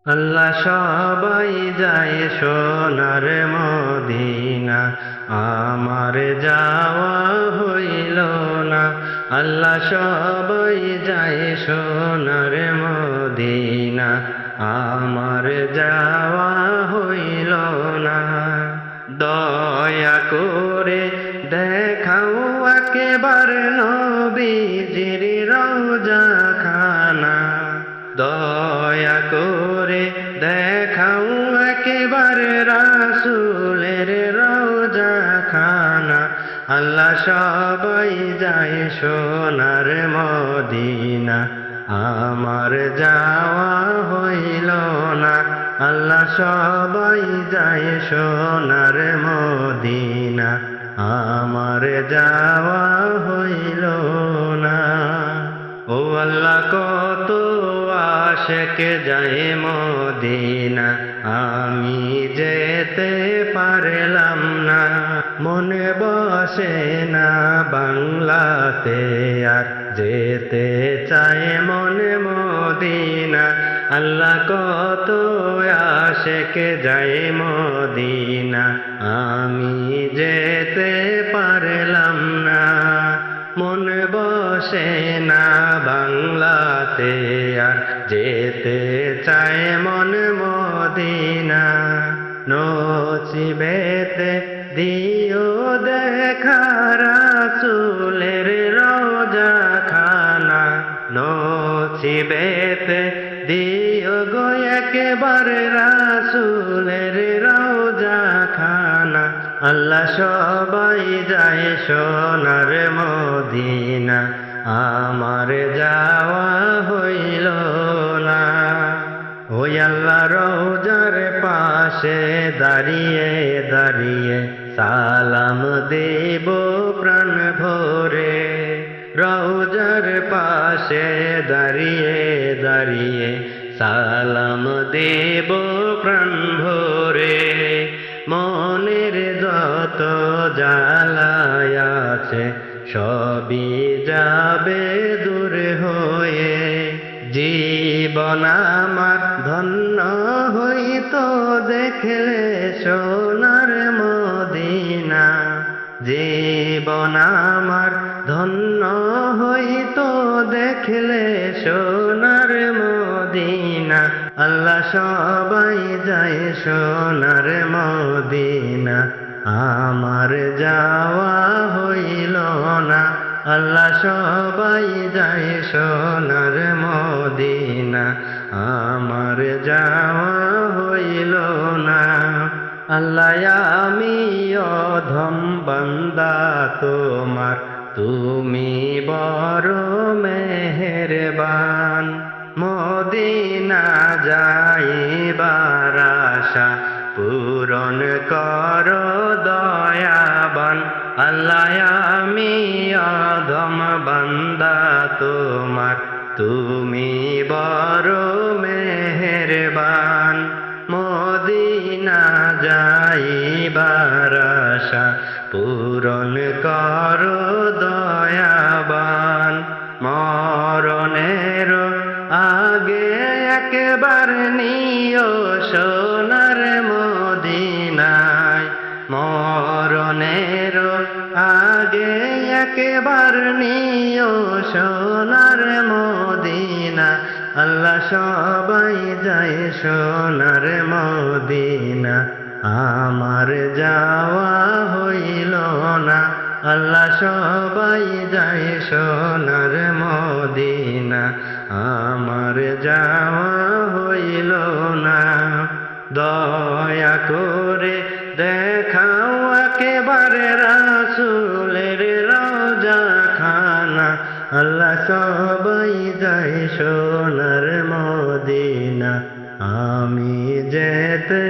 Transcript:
আল্লাহ সবাই যায় সোনার মদিনা, আমার যাওয়া হইল না। আল্লাহ সবাই যায় সোনার মদিনা, আমার যাওয়া হইল না। দয়া করে দেখাও একেবার নবীজির রওজা খানা, দয়া করে দেখাও একেবারে রাসূলের রওজা খানা। আল্লাহ সবাই যায় সোনার মদিনা, আমার যাওয়া হইল না। আল্লাহ সবাই যায় সোনার মদিনা, আমার যাওয়া হইল না। ও আল্লাহ কত আশেক যায় মদিনা, আমি যেতে পারলাম না। মনে বসে না বাংলাতে, আর যেতে চায় মনে মদিনা। আল্লাহ কত আশেক যায় মদিনা, আমি যেতে পারলাম না। মন বসে না বাংলাতে, আর যেতে চায় মন মদিনা। নসিবেতে দিও দেখা রাসূলের রওজা খানা, নসিবেতে দিও গো একবার রাসূলের রওজা খানা। আল্লাহ সবাই যায় সোনার মদিনা, আমার যাওয়া হইল না। ওই আল্লাহ রওজার পাশে দাঁড়িয়ে দাঁড়িয়ে সালাম দেব প্রাণ ভরে। রওজার পাশে দাঁড়িয়ে দাঁড়িয়ে সালাম দেব প্রাণ ভরে। মনের যত জ্বালায় আছে সবই যাবে দূর হয়ে। জীবন আমার ধন্য হইতো দেখলে সোনার মদিনা, জীবন আমার ধন্য হইতো দেখলে সোনার মদিনা। আল্লাহ সবাই যায় সোনার মদিনা, আমার যাওয়া হইল না। আল্লাহ সবাই যায় সোনার মদিনা, আমার যাওয়া হইল না। আল্লাহ আমি অধম বান্দা তোমার, তুমি বড় মেহেরবান। মদিনা যাইবার আশা পূরণ করো দয়াবান। আল্লাহ আমি অধম বান্দা তোমার, তুমি বড় মেহেরবান। মদিনা যাইবার আশা পূরণ করো দয়াবান। মরণের আগে একবার নিও সোনার মদিনায়, মরণের আগে একবার নিও সোনার মদিনা। আল্লাহ সবাই যায় সোনার মদিনা, আমার যাওয়া হইল না। আল্লাহ সবাই যায় সোনার মদিনা, আমার যাওয়া হইল না। দয়া করে দেখাও একেবারে রাসূলের রওজা খানা। আল্লাহ সবাই যায় সোনার মদিনা, আমি যেতে